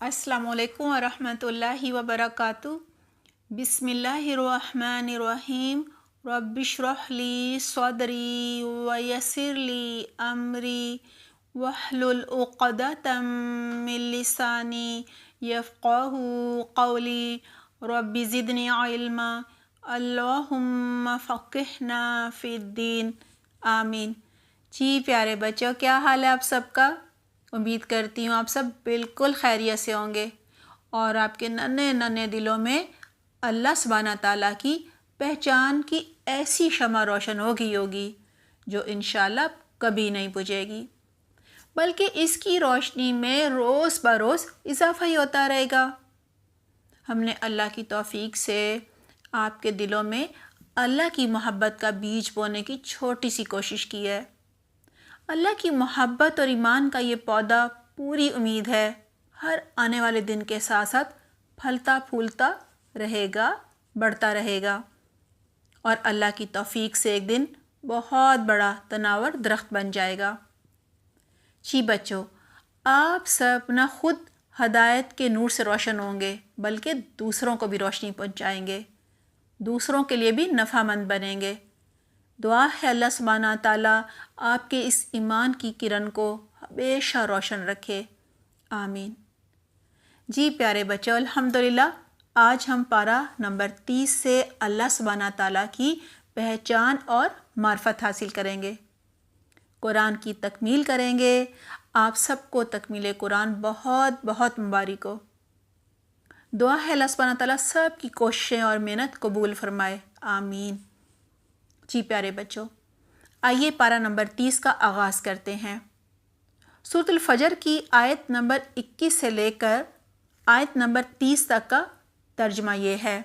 السلام علیکم ورحمۃ اللہ وبرکاتہ۔ بسم اللہ الرحمن الرحیم۔ رب اشرح لی صدری ویسر لی امری واحلل عقدۃ من لسانی یفقہوا قولی۔ رب زدنی علما، اللہم فقہنا فی الدین، آمین۔ جی پیارے بچوں، کیا حال ہے آپ سب کا؟ امید کرتی ہوں آپ سب بالکل خیریت سے ہوں گے اور آپ کے ننھے ننھے دلوں میں اللہ سبحانہ تعالیٰ کی پہچان کی ایسی شمع روشن ہوگی جو انشاءاللہ کبھی نہیں بجھے گی، بلکہ اس کی روشنی میں روز بروز اضافہ ہی ہوتا رہے گا۔ ہم نے اللہ کی توفیق سے آپ کے دلوں میں اللہ کی محبت کا بیج بونے کی چھوٹی سی کوشش کی ہے۔ اللہ کی محبت اور ایمان کا یہ پودا پوری امید ہے ہر آنے والے دن کے ساتھ ساتھ پھلتا پھولتا رہے گا، بڑھتا رہے گا اور اللہ کی توفیق سے ایک دن بہت بڑا تناور درخت بن جائے گا۔ جی بچوں، آپ سب نہ خود ہدایت کے نور سے روشن ہوں گے بلکہ دوسروں کو بھی روشنی پہنچائیں گے، دوسروں کے لیے بھی نفع مند بنیں گے۔ دعا ہے اللہ سبحانہ تعالیٰ آپ کے اس ایمان کی کرن کو ہمیشہ روشن رکھے، آمین۔ جی پیارے بچوں، الحمدللہ آج ہم پارہ نمبر 30 سے اللہ سبحانہ تعالیٰ کی پہچان اور معرفت حاصل کریں گے، قرآن کی تکمیل کریں گے۔ آپ سب کو تکمیل قرآن بہت بہت مبارک ہو۔ دعا ہے اللہ سبحانہ تعالیٰ سب کی کوششیں اور محنت قبول فرمائے، آمین۔ جی پیارے بچوں، آئیے پارہ نمبر 30 کا آغاز کرتے ہیں۔ سورۃ الفجر کی آیت نمبر 21 سے لے کر آیت نمبر 30 تک کا ترجمہ یہ ہے: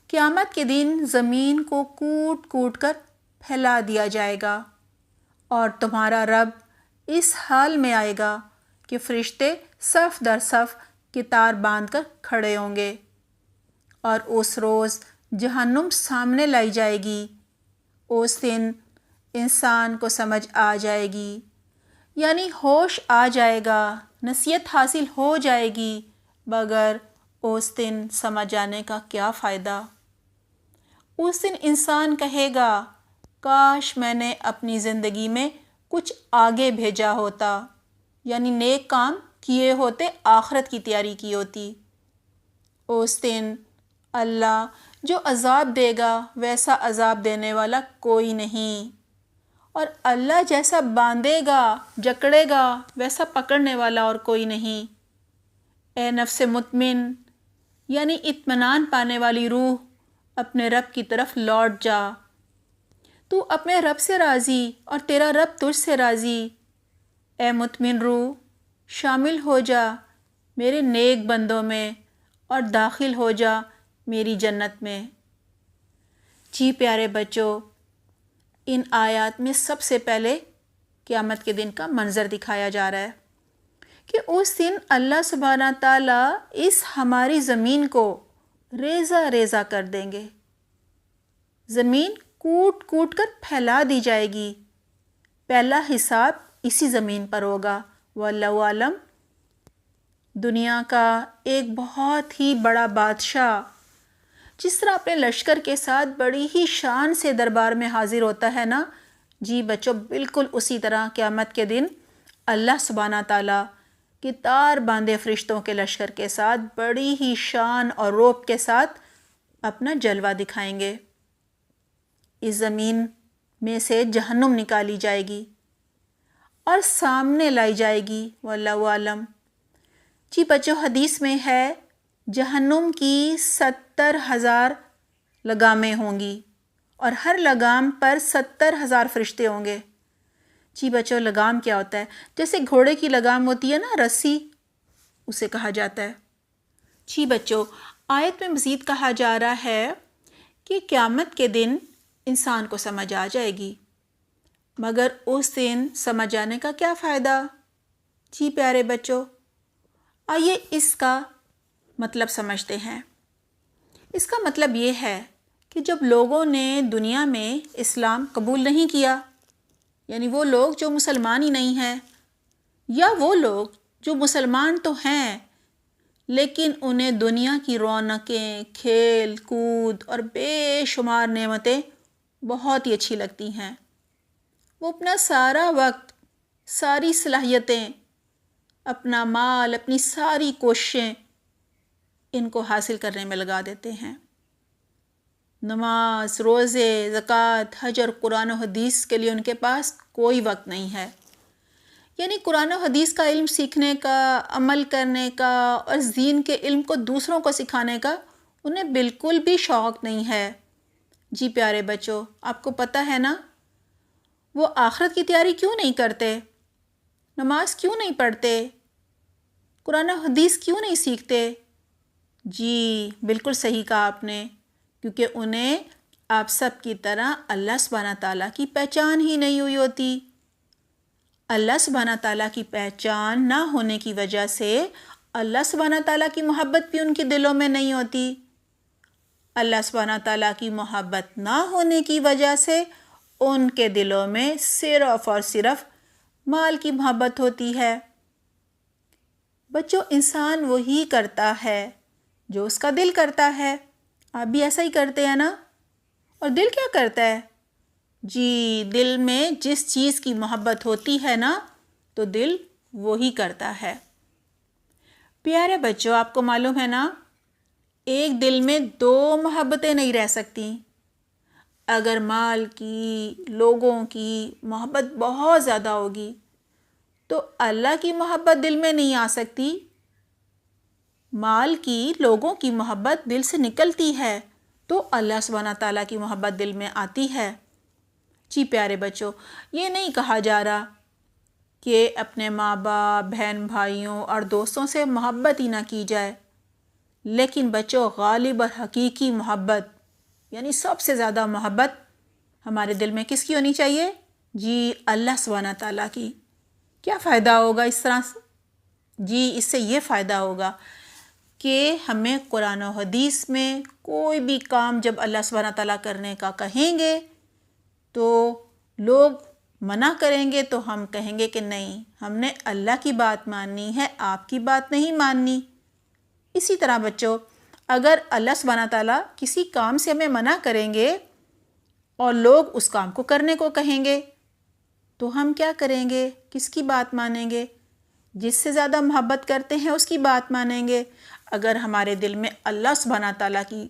قیامت کے دن زمین کو کوٹ کوٹ کر پھیلا دیا جائے گا اور تمہارا رب اس حال میں آئے گا کہ فرشتے صف در صف کتار باندھ کر کھڑے ہوں گے، اور اس روز جہنم سامنے لائی جائے گی۔ اس دن انسان کو سمجھ آ جائے گی، یعنی ہوش آ جائے گا، نصیحت حاصل ہو جائے گی، مگر اس دن سمجھ آنے کا کیا فائدہ؟ اس دن انسان کہے گا، کاش میں نے اپنی زندگی میں کچھ آگے بھیجا ہوتا، یعنی نیک کام کیے ہوتے، آخرت کی تیاری کی ہوتی۔ اس دن اللہ جو عذاب دے گا ویسا عذاب دینے والا کوئی نہیں، اور اللہ جیسا باندھے گا، جکڑے گا، ویسا پکڑنے والا اور کوئی نہیں۔ اے نفس مطمئن، یعنی اطمینان پانے والی روح، اپنے رب کی طرف لوٹ جا۔ تو اپنے رب سے راضی اور تیرا رب تجھ سے راضی۔ اے مطمئن روح، شامل ہو جا میرے نیک بندوں میں اور داخل ہو جا میری جنت میں۔ جی پیارے بچوں، ان آیات میں سب سے پہلے قیامت کے دن کا منظر دکھایا جا رہا ہے کہ اس دن اللہ سبحانہ تعالیٰ اس ہماری زمین کو ریزہ ریزہ کر دیں گے، زمین کوٹ کوٹ کر پھیلا دی جائے گی۔ پہلا حساب اسی زمین پر ہوگا۔ واللہ عالم، دنیا کا ایک بہت ہی بڑا بادشاہ جس طرح اپنے لشکر کے ساتھ بڑی ہی شان سے دربار میں حاضر ہوتا ہے نا، جی بچوں بالکل اسی طرح قیامت کے دن اللہ سبحانہ تعالیٰ کتار باندھے فرشتوں کے لشکر کے ساتھ بڑی ہی شان اور روب کے ساتھ اپنا جلوہ دکھائیں گے۔ اس زمین میں سے جہنم نکالی جائے گی اور سامنے لائی جائے گی، واللہ عالم۔ جی بچوں، حدیث میں ہے جہنم کی 70,000 لگامیں ہوں گی اور ہر لگام پر 70,000 فرشتے ہوں گے۔ جی بچوں، لگام کیا ہوتا ہے؟ جیسے گھوڑے کی لگام ہوتی ہے نا، رسی، اسے کہا جاتا ہے۔ جی بچوں، آیت میں مزید کہا جا رہا ہے کہ قیامت کے دن انسان کو سمجھ آ جائے گی، مگر اس دن سمجھ آنے کا کیا فائدہ؟ جی پیارے بچوں، آئیے اس کا مطلب سمجھتے ہیں۔ اس کا مطلب یہ ہے کہ جب لوگوں نے دنیا میں اسلام قبول نہیں کیا، یعنی وہ لوگ جو مسلمان ہی نہیں ہیں، یا وہ لوگ جو مسلمان تو ہیں لیکن انہیں دنیا کی رونقیں، کھیل کود اور بے شمار نعمتیں بہت ہی اچھی لگتی ہیں۔ وہ اپنا سارا وقت، ساری صلاحیتیں، اپنا مال، اپنی ساری کوششیں ان کو حاصل کرنے میں لگا دیتے ہیں۔ نماز، روزے، زکوٰۃ، حج اور قرآن و حدیث کے لیے ان کے پاس کوئی وقت نہیں ہے۔ یعنی قرآن و حدیث کا علم سیکھنے کا، عمل کرنے کا اور دین کے علم کو دوسروں کو سکھانے کا انہیں بالکل بھی شوق نہیں ہے۔ جی پیارے بچوں، آپ کو پتہ ہے نا وہ آخرت کی تیاری کیوں نہیں کرتے؟ نماز کیوں نہیں پڑھتے؟ قرآن و حدیث کیوں نہیں سیکھتے؟ جی بالکل صحیح کہا آپ نے، کیونکہ انہیں آپ سب کی طرح اللہ سبحانہ تعالیٰ کی پہچان ہی نہیں ہوئی ہوتی۔ اللہ سبحانہ تعالیٰ کی پہچان نہ ہونے کی وجہ سے اللہ سبحانہ تعالیٰ کی محبت بھی ان کے دلوں میں نہیں ہوتی۔ اللہ سبحانہ تعالیٰ کی محبت نہ ہونے کی وجہ سے ان کے دلوں میں صرف اور صرف مال کی محبت ہوتی ہے۔ بچوں، انسان وہی کرتا ہے جو اس کا دل کرتا ہے۔ آپ بھی ایسا ہی کرتے ہیں نا؟ اور دل کیا کرتا ہے؟ جی دل میں جس چیز کی محبت ہوتی ہے نا تو دل وہی کرتا ہے۔ پیارے بچوں، آپ کو معلوم ہے نا ایک دل میں دو محبتیں نہیں رہ سکتی۔ اگر مال کی، لوگوں کی محبت بہت زیادہ ہوگی تو اللہ کی محبت دل میں نہیں آ سکتی۔ مال کی، لوگوں کی محبت دل سے نکلتی ہے تو اللہ سبحانہ تعالیٰ کی محبت دل میں آتی ہے۔ جی پیارے بچوں، یہ نہیں کہا جا رہا کہ اپنے ماں باپ، بہن بھائیوں اور دوستوں سے محبت ہی نہ کی جائے، لیکن بچوں غالب اور حقیقی محبت یعنی سب سے زیادہ محبت ہمارے دل میں کس کی ہونی چاہیے؟ جی اللہ سبحانہ تعالیٰ کی۔ کیا فائدہ ہوگا اس طرح سے؟ جی اس سے یہ فائدہ ہوگا کہ ہمیں قرآن و حدیث میں کوئی بھی کام جب اللہ سبحانہ تعالیٰ کرنے کا کہیں گے تو لوگ منع کریں گے تو ہم کہیں گے کہ نہیں، ہم نے اللہ کی بات ماننی ہے، آپ کی بات نہیں ماننی۔ اسی طرح بچوں، اگر اللہ سبحانہ تعالیٰ کسی کام سے ہمیں منع کریں گے اور لوگ اس کام کو کرنے کو کہیں گے تو ہم کیا کریں گے؟ کس کی بات مانیں گے؟ جس سے زیادہ محبت کرتے ہیں اس کی بات مانیں گے۔ اگر ہمارے دل میں اللہ سبحانہ تعالیٰ کی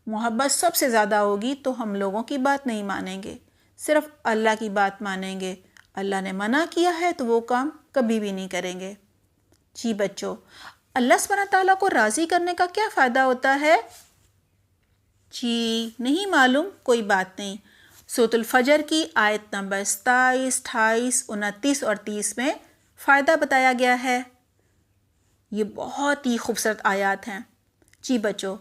محبت سب سے زیادہ ہوگی تو ہم لوگوں کی بات نہیں مانیں گے، صرف اللہ کی بات مانیں گے۔ اللہ نے منع کیا ہے تو وہ کام کبھی بھی نہیں کریں گے۔ جی بچوں، اللہ سبحانہ تعالیٰ کو راضی کرنے کا کیا فائدہ ہوتا ہے؟ جی نہیں معلوم؟ کوئی بات نہیں۔ سورۃ الفجر کی آیت نمبر 27، 28، 29 اور 30 میں فائدہ بتایا گیا ہے۔ یہ بہت ہی خوبصورت آیات ہیں۔ جی بچوں،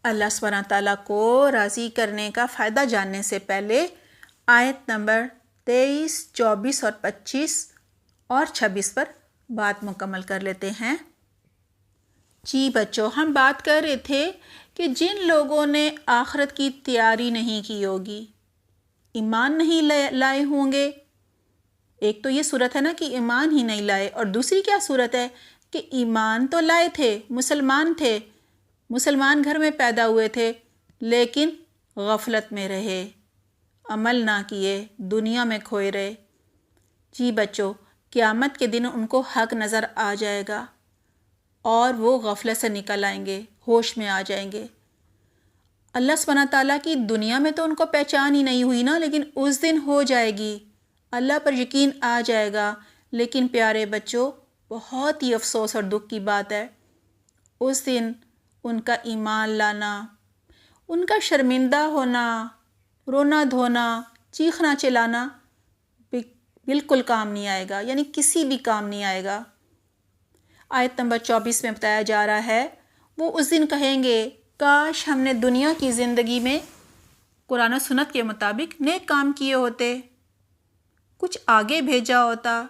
اللہ سبحانہ تعالیٰ کو راضی کرنے کا فائدہ جاننے سے پہلے آیت نمبر 23، 24 اور 25 اور 26 پر بات مکمل کر لیتے ہیں۔ جی بچوں، ہم بات کر رہے تھے کہ جن لوگوں نے آخرت کی تیاری نہیں کی ہوگی، ایمان نہیں لائے ہوں گے۔ ایک تو یہ صورت ہے نا کہ ایمان ہی نہیں لائے، اور دوسری کیا صورت ہے کہ ایمان تو لائے تھے، مسلمان تھے، مسلمان گھر میں پیدا ہوئے تھے، لیکن غفلت میں رہے، عمل نہ کیے، دنیا میں کھوئے رہے۔ جی بچوں، قیامت کے دن ان کو حق نظر آ جائے گا اور وہ غفلت سے نکل آئیں گے، ہوش میں آ جائیں گے۔ اللہ سبحانہ تعالیٰ کی دنیا میں تو ان کو پہچان ہی نہیں ہوئی نا، لیکن اس دن ہو جائے گی، اللہ پر یقین آ جائے گا۔ لیکن پیارے بچوں، بہت ہی افسوس اور دکھ کی بات ہے، اس دن ان کا ایمان لانا، ان کا شرمندہ ہونا، رونا دھونا، چیخنا چلانا بالکل کام نہیں آئے گا، یعنی کسی بھی کام نہیں آئے گا۔ آیت نمبر 24 میں بتایا جا رہا ہے، وہ اس دن کہیں گے کاش ہم نے دنیا کی زندگی میں قرآن و سنت کے مطابق نیک کام کیے ہوتے، کچھ آگے بھیجا ہوتا،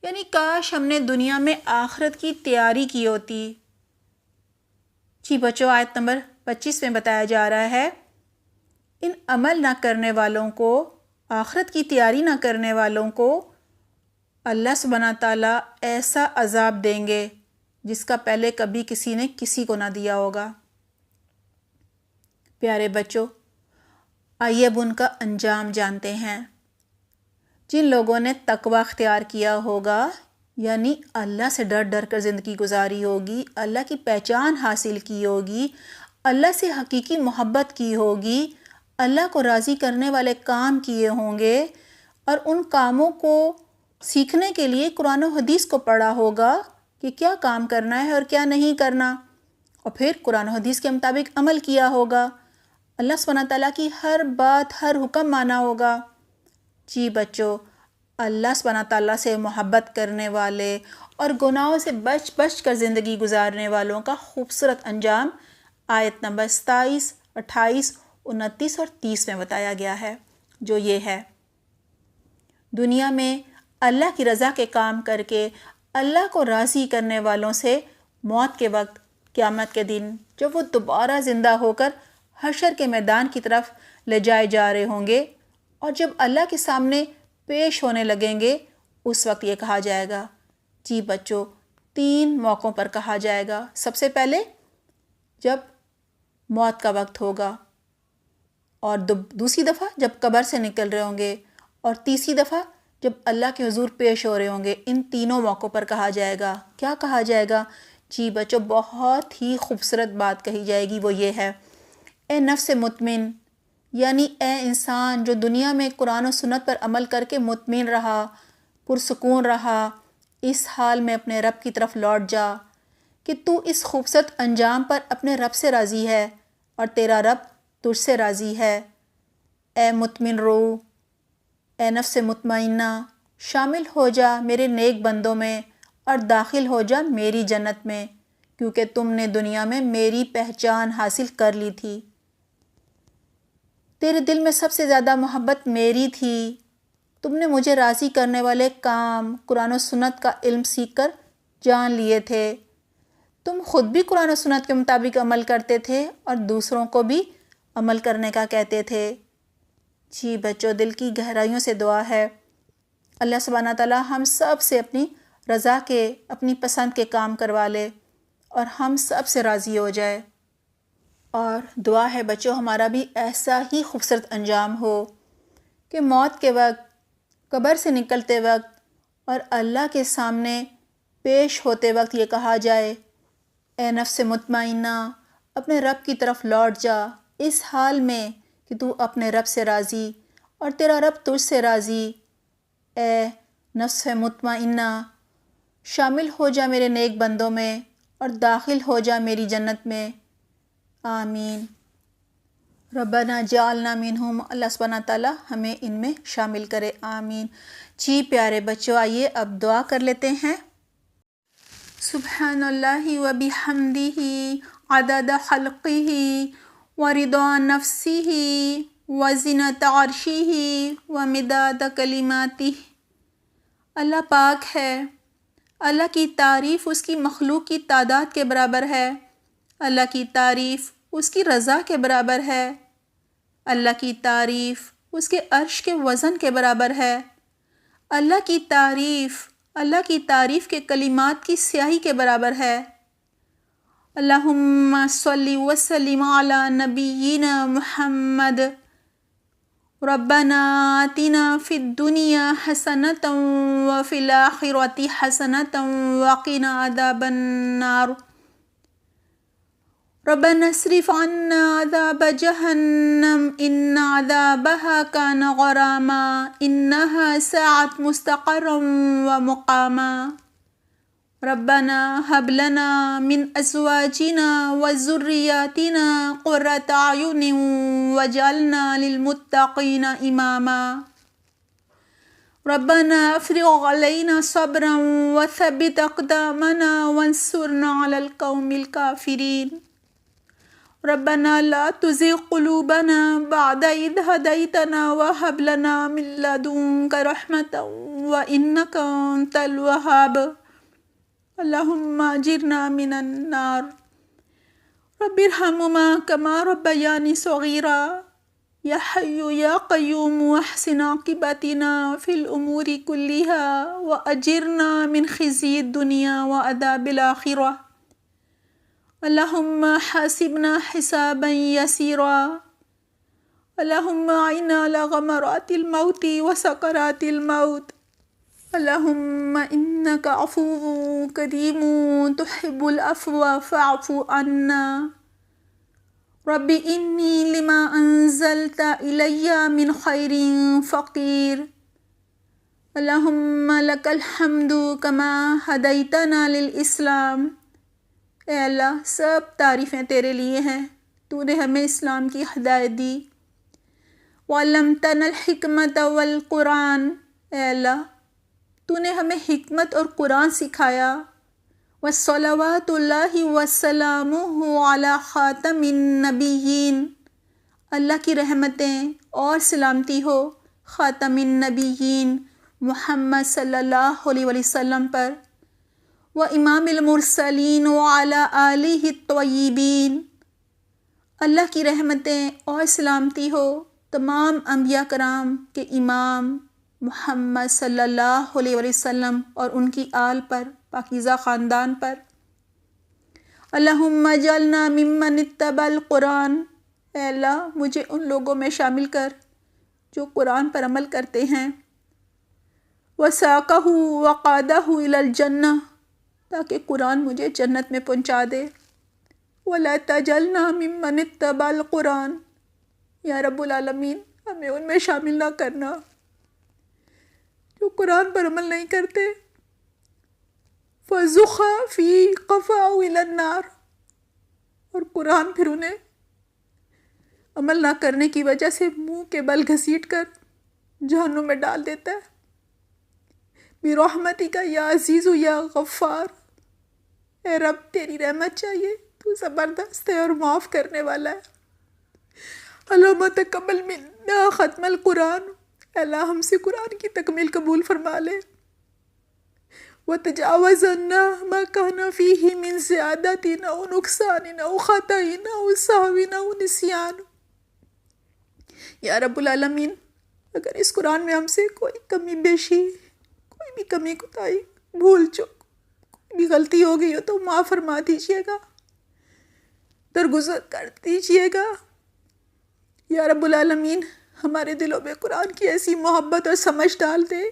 یعنی کاش ہم نے دنیا میں آخرت کی تیاری کی ہوتی۔ جی بچوں، آیت نمبر 25 میں بتایا جا رہا ہے، ان عمل نہ کرنے والوں کو، آخرت کی تیاری نہ کرنے والوں کو اللہ سبحانہ تعالیٰ ایسا عذاب دیں گے جس کا پہلے کبھی کسی نے کسی کو نہ دیا ہوگا۔ پیارے بچوں، آئیے اب ان کا انجام جانتے ہیں۔ جن لوگوں نے تقوی اختیار کیا ہوگا، یعنی اللہ سے ڈر ڈر کر زندگی گزاری ہوگی، اللہ کی پہچان حاصل کی ہوگی، اللہ سے حقیقی محبت کی ہوگی، اللہ کو راضی کرنے والے کام کیے ہوں گے اور ان کاموں کو سیکھنے کے لیے قرآن و حدیث کو پڑھا ہوگا کہ کیا کام کرنا ہے اور کیا نہیں کرنا، اور پھر قرآن و حدیث کے مطابق عمل کیا ہوگا، اللہ سبحانہ تعالیٰ کی ہر بات ہر حکم مانا ہوگا۔ جی بچوں، اللہ سبحانہ تعالیٰ سے محبت کرنے والے اور گناہوں سے بچ بچ کر زندگی گزارنے والوں کا خوبصورت انجام آیت نمبر 27، 28، 29 اور 30 میں بتایا گیا ہے، جو یہ ہے: دنیا میں اللہ کی رضا کے کام کر کے اللہ کو راضی کرنے والوں سے موت کے وقت، قیامت کے دن جب وہ دوبارہ زندہ ہو کر حشر کے میدان کی طرف لے جائے جا رہے ہوں گے اور جب اللہ کے سامنے پیش ہونے لگیں گے، اس وقت یہ کہا جائے گا۔ جی بچوں، 3 موقعوں پر کہا جائے گا۔ سب سے پہلے جب موت کا وقت ہوگا، اور دوسری دفعہ جب قبر سے نکل رہے ہوں گے، اور تیسری دفعہ جب اللہ کے حضور پیش ہو رہے ہوں گے۔ ان تینوں موقعوں پر کہا جائے گا۔ کیا کہا جائے گا؟ جی بچوں، بہت ہی خوبصورت بات کہی جائے گی، وہ یہ ہے: اے نفس مطمئن، یعنی اے انسان جو دنیا میں قرآن و سنت پر عمل کر کے مطمئن رہا، پرسکون رہا، اس حال میں اپنے رب کی طرف لوٹ جا کہ تو اس خوبصورت انجام پر اپنے رب سے راضی ہے اور تیرا رب تجھ سے راضی ہے۔ اے مطمئن روح، اے نفس مطمئنہ، شامل ہو جا میرے نیک بندوں میں اور داخل ہو جا میری جنت میں، کیونکہ تم نے دنیا میں میری پہچان حاصل کر لی تھی۔ تیرے دل میں سب سے زیادہ محبت میری تھی۔ تم نے مجھے راضی کرنے والے کام قرآن و سنت کا علم سیکھ کر جان لیے تھے۔ تم خود بھی قرآن و سنت کے مطابق عمل کرتے تھے اور دوسروں کو بھی عمل کرنے کا کہتے تھے۔ جی بچوں، دل کی گہرائیوں سے دعا ہے اللہ سبحانہ تعالیٰ ہم سب سے اپنی رضا کے، اپنی پسند کے کام کروا لے اور ہم سب سے راضی ہو جائے۔ اور دعا ہے بچوں ہمارا بھی ایسا ہی خوبصورت انجام ہو کہ موت کے وقت، قبر سے نکلتے وقت اور اللہ کے سامنے پیش ہوتے وقت یہ کہا جائے: اے نفس مطمئنہ، اپنے رب کی طرف لوٹ جا، اس حال میں کہ تو اپنے رب سے راضی اور تیرا رب تجھ سے راضی۔ اے نفس مطمئنہ، شامل ہو جا میرے نیک بندوں میں اور داخل ہو جا میری جنت میں۔ آمین۔ ربنا جعلنا منہم، اللہ سبحانہ تعالیٰ ہمیں ان میں شامل کرے، آمین۔ جی پیارے بچوں، آئیے اب دعا کر لیتے ہیں۔ سبحان اللہ و بحمدہ عدد خلقہ ورضا نفسہ وزنۃ عرشہ ومداد کلماتہ۔ اللہ پاک ہے، اللہ کی تعریف اس کی مخلوق کی تعداد کے برابر ہے، اللہ کی تعریف اس کی رضا کے برابر ہے، اللہ کی تعریف اس کے عرش کے وزن کے برابر ہے، اللہ کی تعریف کے کلمات کی سیاہی کے برابر ہے۔ اللہم صلی وسلم علی نبینا محمد۔ ربنا آتنا فی الدنیا حسنۃ وفی الآخرۃ حسنۃ وقنا عذاب النار۔ ربنا اصرف عنا عذاب جہنم ان عذابها كان غراما انها ساءت مستقرا ومقاما۔ ربنا هب لنا من ازواجنا وذرياتنا قرة اعین واجعلنا للمتقین اماما۔ ربنا افرغ علينا صبرا وثبت اقدامنا وانصرنا على القوم الكافرين۔ ربنا لا تزغ قلوبنا بعد إذ هديتنا وهب لنا من لدنك رحمة وإنك أنت الوهاب۔ اللهم أجرنا من النار۔ رب ارحمهما كما ربياني صغيرا۔ یا حی یا قیوم احسن عاقبتنا فی الامور کلها واجرنا من خزی الدنیا وعذاب الآخرہ اللہم حاسبنا حسابا یسیرا اللہم اعنا علی غمرات الموت وسکرات الموت اللہم انک عفو کریم تحب العفو فاعف عنا رب انی لما انزلت الی من خیر فقیر اللہم لک الحمد کما ہدیتنا للاسلام۔ اے اللہ سب تعریفیں تیرے لیے ہیں، تو نے ہمیں اسلام کی ہدایت دی۔ وعلمتنا الحکمت والقرآن، اے اللہ تو نے ہمیں حکمت اور قرآن سکھایا۔ وصلوات اللہ وسلامہ علی خاتم النبیین، اللہ کی رحمتیں اور سلامتی ہو خاتم النبیین محمد صلی اللہ علیہ وسلم پر، و امام المرسلین وعلی آلہ الطیبین، اللہ کی رحمتیں اور سلامتی ہو تمام انبیاء کرام کے امام محمد صلی اللہ علیہ وسلم اور ان کی آل پر، پاکیزہ خاندان پر۔ اللہم اجعلنا ممن اتبع القرآن، اے اللہ مجھے ان لوگوں میں شامل کر جو قرآن پر عمل کرتے ہیں۔ وساقہ وقادہ الی الجنہ، تاکہ قرآن مجھے جنت میں پہنچا دے۔ ولا تجعلنا ممن اتبع القرآن، یا رب العالمین ہمیں ان میں شامل نہ کرنا جو قرآن پر عمل نہیں کرتے۔ فَزُخَ فِي قَفَاءُ إِلَى النَّارِ، اور قرآن پھر انہیں عمل نہ کرنے کی وجہ سے منہ کے بل گھسیٹ کر جہنم میں ڈال دیتا ہے۔ بِرَحْمَتِكَ یا عزیز یا غفار، اے رب تیری رحمت چاہیے، تو زبردست ہے اور معاف کرنے والا ہے۔ اللہم تقبل منا ختم القرآن، اللہ ہم سے قرآن کی تکمیل قبول فرما لے۔ وتجاوز عنا ما كان فيه من زیادة أو نقصان أو خطأ أو سہو أو نسیان، یا رب العالمین اگر اس قرآن میں ہم سے کوئی کمی بیشی، کوئی بھی کمی کوتاہی، بھول چک، کوئی بھی غلطی ہو گئی ہو تو معاف فرما دیجیے گا، درگزر کر دیجیے گا۔ یا رب العالمین ہمارے دلوں میں قرآن کی ایسی محبت اور سمجھ ڈال دے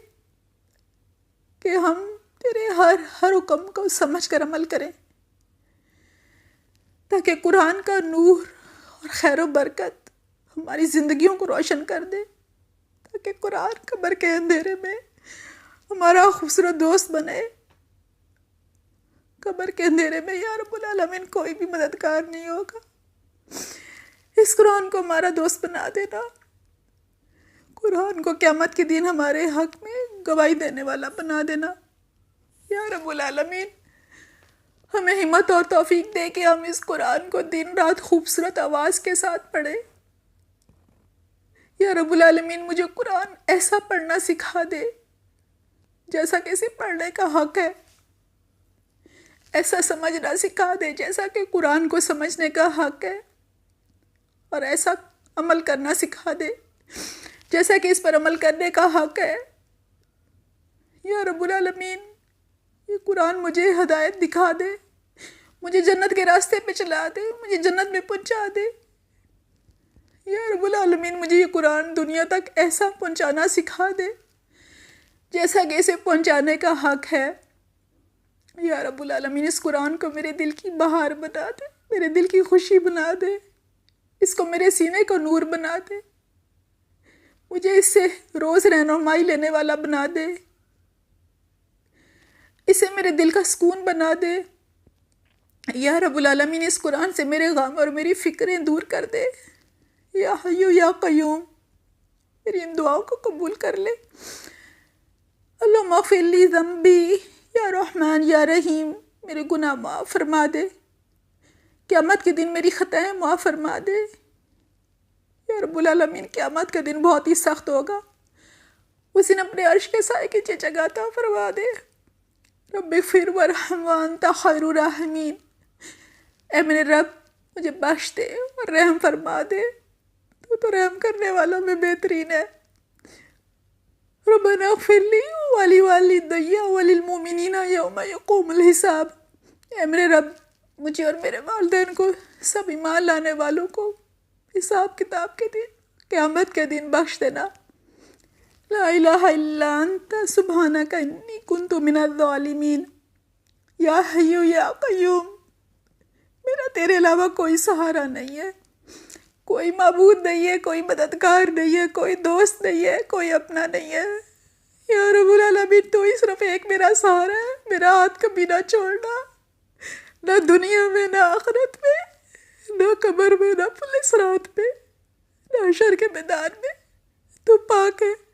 کہ ہم تیرے ہر حکم کو سمجھ کر عمل کریں، تاکہ قرآن کا نور اور خیر و برکت ہماری زندگیوں کو روشن کر دے، تاکہ قرآن قبر کے اندھیرے میں ہمارا خوبصورت دوست بنے۔ قبر کے اندھیرے میں یا رب العالمین کوئی بھی مددگار نہیں ہوگا، اس قرآن کو ہمارا دوست بنا دینا، قرآن کو قیامت کے دن ہمارے حق میں گواہی دینے والا بنا دینا۔ یا رب العالمین ہمیں ہمت اور توفیق دے کہ ہم اس قرآن کو دن رات خوبصورت آواز کے ساتھ پڑھیں۔ یا رب العالمین مجھے قرآن ایسا پڑھنا سکھا دے جیسا کہ اسے پڑھنے کا حق ہے، ایسا سمجھنا سکھا دے جیسا کہ قرآن کو سمجھنے کا حق ہے، اور ایسا عمل کرنا سکھا دے جیسا کہ اس پر عمل کرنے کا حق ہے۔ یا رب العالمین یہ قرآن مجھے ہدایت دکھا دے، مجھے جنت کے راستے پہ چلا دے، مجھے جنت میں پہنچا دے۔ یا رب العالمین مجھے یہ قرآن دنیا تک ایسا پہنچانا سکھا دے جیسا کہ اسے پہنچانے کا حق ہے۔ یا رب العالمین اس قرآن کو میرے دل کی بہار بنا دے، میرے دل کی خوشی بنا دے، اس کو میرے سینے کو نور بنا دے، مجھے اس سے روز رہنمائی لینے والا بنا دے، اسے میرے دل کا سکون بنا دے۔ یا رب العالمین اس قرآن سے میرے غم اور میری فکریں دور کر دے۔ یا حی یا قیوم میری ان دعاؤں کو قبول کر لے۔ اللہم اغفر لی ذنبی، یا رحمان یا رحیم میرے گناہ معاف فرما دے، قیامت کے دن میری خطائیں معاف فرما دے۔ یا رب العالمین قیامت کا دن بہت ہی سخت ہوگا، اس دن اپنے عرش کے سائے کی جگہ عطا فرما دے۔ رب اغفر وارحم وانت خیر الراحمین، اے میرے رب مجھے بخش دے اور رحم فرما دے، تو تو رحم کرنے والوں میں بہترین ہے۔ ربنا اغفر لی ولوالدی وللمؤمنین یوم یقوم الحساب۔ اے میرے رب، مجھے اور میرے والدین کو، سب ایمان لانے والوں کو حساب کتاب کے دن، قیامت کے دن بخش دینا۔ لا الہ الا انت سبحانک انی کنت من الظالمین۔ یا حی یا قیوم، میرا تیرے علاوہ کوئی سہارا نہیں ہے، کوئی معبود نہیں ہے، کوئی مددگار نہیں ہے، کوئی دوست نہیں ہے، کوئی اپنا نہیں ہے۔ یا رب العالمین، تو ہی صرف ایک میرا سہارا ہے، میرا ہاتھ کبھی نہ چھوڑنا، نہ دنیا میں، نہ آخرت میں، نہ قبر میں، نہ پولیس رات میں، نہ حشر کے میدان میں۔ تو پاک ہے،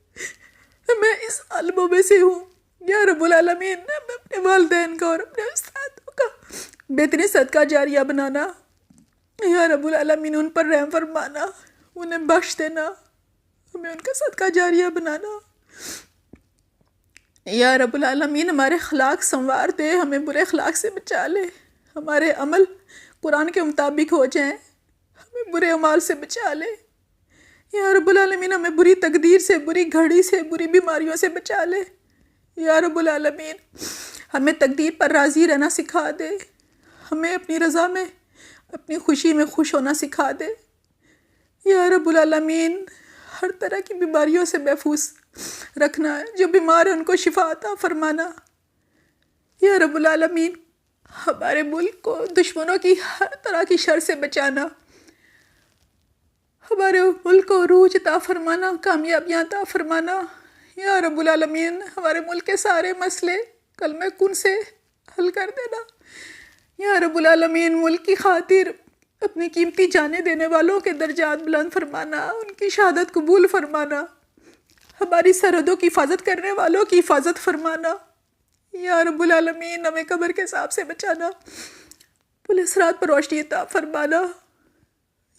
میں اس عالموں میں سے ہوں۔ یا رب العالمین، میں اپنے والدین کا اور اپنے استادوں کا بہترین صدقہ جاریہ بنانا۔ یا رب العالمین، ان پر رحم فرمانا، انہیں بخش دینا، ہمیں ان کا صدقہ جاریہ بنانا۔ یا رب العالمین، ہمارے اخلاق سنوار دے، ہمیں برے اخلاق سے بچا لے، ہمارے عمل قرآن کے مطابق ہو جائیں، ہمیں برے اعمال سے بچا لے۔ یا رب العالمین، ہمیں بری تقدیر سے، بری گھڑی سے، بری بیماریوں سے بچا لے۔ یا رب العالمین، ہمیں تقدیر پر راضی رہنا سکھا دے، ہمیں اپنی رضا میں، اپنی خوشی میں خوش ہونا سکھا دے۔ یا رب العالمین، ہر طرح کی بیماریوں سے محفوظ رکھنا ہے، جو بیمار ہیں ان کو شفا عطا فرمانا۔ یا رب العالمین، ہمارے ملک کو دشمنوں کی ہر طرح کی شر سے بچانا، ہمارے ملک کو عروج عطا فرمانا، کامیابیاں عطا فرمانا۔ یا رب العالمین، ہمارے ملک کے سارے مسئلے کلمہ کن سے حل کر دینا۔ یا رب العالمین، ملک کی خاطر اپنی قیمتی جانیں دینے والوں کے درجات بلند فرمانا، ان کی شہادت قبول فرمانا، ہماری سرحدوں کی حفاظت کرنے والوں کی حفاظت فرمانا۔ یا رب العالمین، ہمیں قبر کے عذاب سے بچانا، پولیس رات پر روشنی عطا فرمانا۔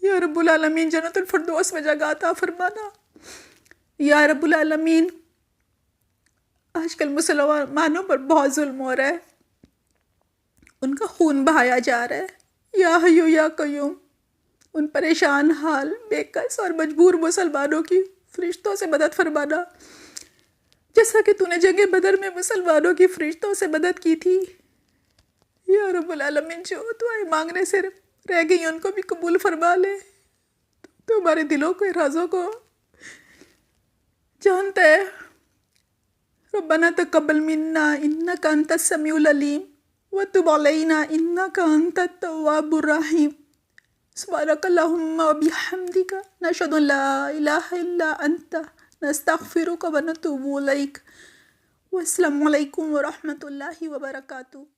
یا رب العالمین، جنت الفردوس میں جگہ عطا فرمانا۔ یا رب العالمین، آج کل مسلمانوں پر بہت ظلم ہو رہا ہے، ان کا خون بہایا جا رہا ہے۔ یا حی یا قیوم، ان پریشان حال، بے کس اور مجبور مسلمانوں کی فرشتوں سے مدد فرمانا، جیسا کہ تو نے جنگ بدر میں مسلمانوں کی فرشتوں سے مدد کی تھی۔ یا رب العالمین، جو دعائیں مانگنے سے رہ گئی ان کو بھی قبول فرما لے، تو ہمارے دلوں کو، رازوں کو جانتا ہے۔ ربنا تقبل منا انک انت السمیع العلیم وتب علینا انک انت التواب الرحیم۔ سبحانک اللہم وبحمدک، نشہد ان لا الہ الا انت، نستغفرک ونتوب الیک۔ والسلام علیکم ورحمۃ اللہ وبرکاتہ۔